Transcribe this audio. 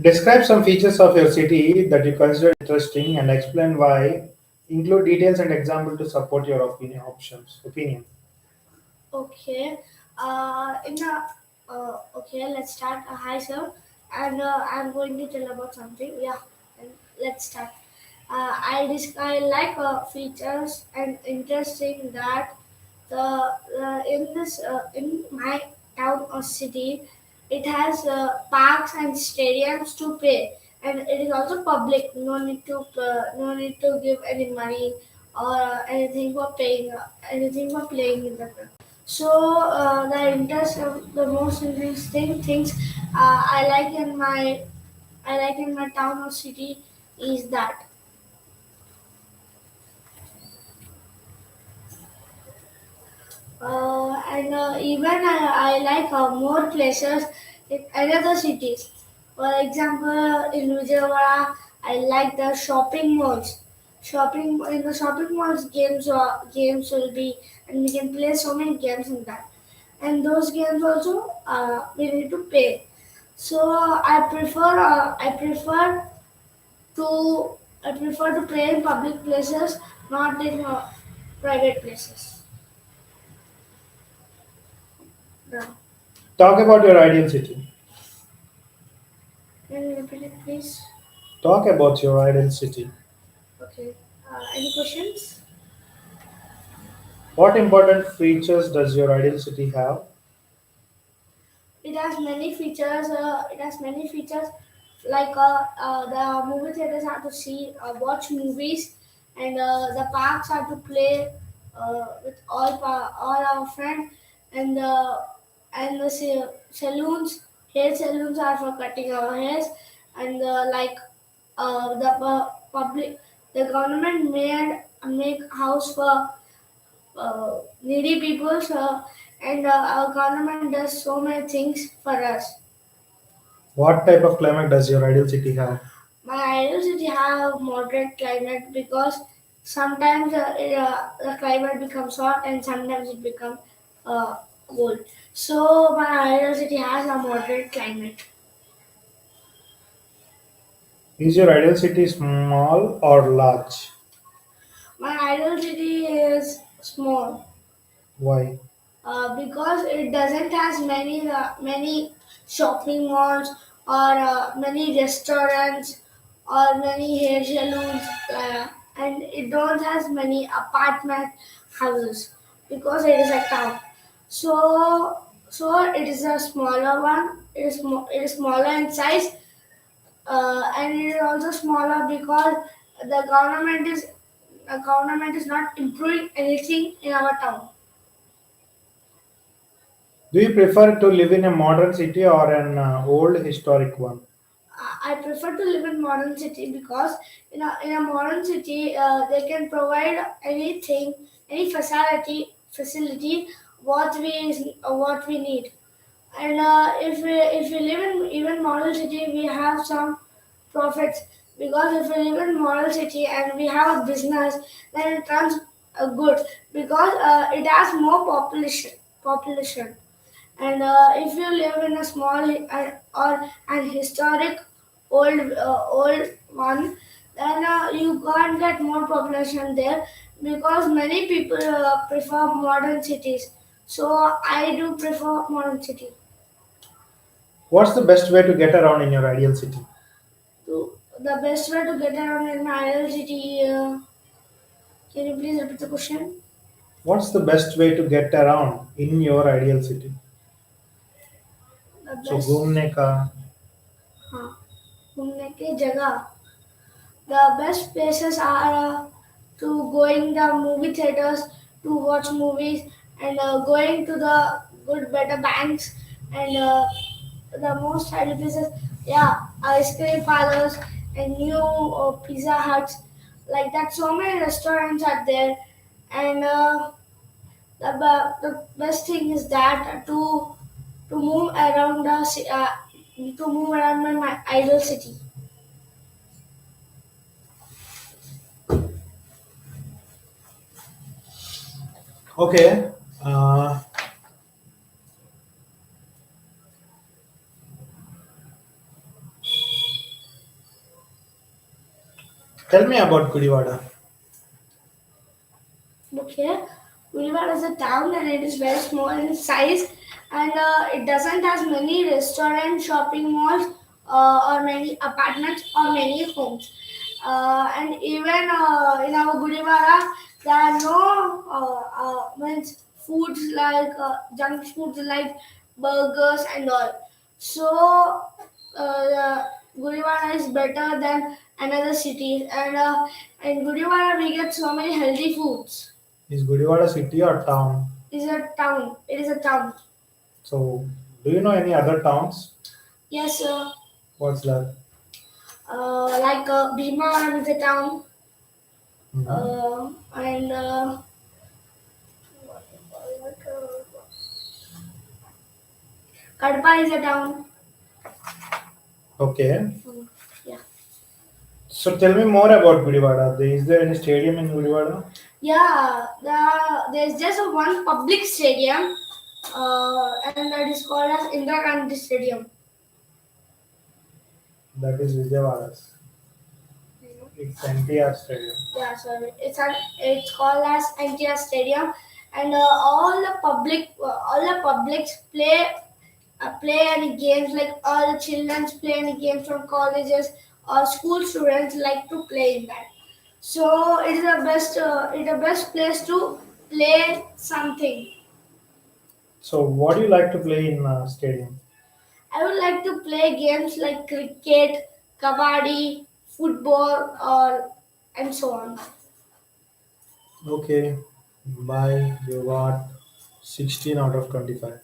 Describe some features of your city that you consider interesting and explain why. Include details and example to support your opinion. Okay. In a okay, let's start. Hi, sir, and I'm going to tell about something. Yeah, and let's start. I like features and interesting that in my town or city, it has parks and stadiums to play, and it is also public. No need to give any money or anything for playing in the ground. So the most interesting things I like in my town or city is that. And even I like more places in another cities. For example, in Vijayawada, I like the shopping malls. Shopping in the shopping malls, games will be, and we can play so many games in that. And those games also we need to pay. So to I prefer to play in public places, not in private places. Yeah. Talk about your ideal city. Can you repeat it, please? Talk about your ideal city. Okay. Any questions? What important features does your ideal city have? It has many features. It has many features like the movie theaters are to see, watch movies, and the parks are to play with all our friends, and the saloons, hair saloons are for cutting our hairs, and the public, the government made make house for needy people, and our government does so many things for us. What type of climate does your ideal city have? My ideal city have moderate climate because sometimes the climate becomes hot and sometimes it becomes cold. So my ideal city has a moderate climate. Is your ideal city small or large? My ideal city is small Why? because it doesn't has many shopping malls or many restaurants or many hair salons, and it don't has many apartment houses because it is a town. So it is a smaller one. It is smaller in size, and it is also smaller because the government is not improving anything in our town. Do you prefer to live in a modern city or an old historic one? I prefer to live in modern city because in a modern city they can provide anything, any facility what we need. And if we live in even model city, we have some profits because if we live in model city and we have a business, then it runs good because it has more population. And if you live in a small or an historic old one, then you can't get more population there because many people prefer modern cities. So I do prefer modern city. What's the best way to get around in your ideal city? The best way to get around in my ideal city. Can you please repeat the question? What's the best way to get around in your ideal city? The So, best. घूमने का. हाँ घूमने की जगह. The best places are to going the movie theaters to watch movies and going to the good better banks and the most highly places. Yeah, ice cream parlors and new pizza huts like that. So many restaurants are there, and the best thing is that to move around to move around my ideal city. Okay. Uh, Tell me about Gudivada. Okay, Boulevard is a town and it is very small in size, and it doesn't have many restaurants, shopping malls, or many apartments or many homes. And even in our Boulevard, there are no means foods like junk foods like burgers and all. So Gurivara is better than another cities, and in Gurivara we get so many healthy foods. Is Gudivada city or town? Is a town. It is a town. So, do you know any other towns? Yes, sir. What's that? Like Bhimavaram is a town, Mhm. and Kadpa is a town. Okay. Yeah. So tell me more about Gudivada. Is there any stadium in Gudivada? Yeah. There's just one public stadium, and that is called as Indira Gandhi Stadium. That is Vijayawada's. It's NTR Stadium. Yeah, sorry. It's called as NTR Stadium, and all the publics play any games, like all the children play any games from colleges or school students like to play in that. So it's the best place to play something. So what do you like to play in stadium? I would like to play games like cricket, kabaddi, football, or and so on. Okay. Bye. You got 16 out of 25.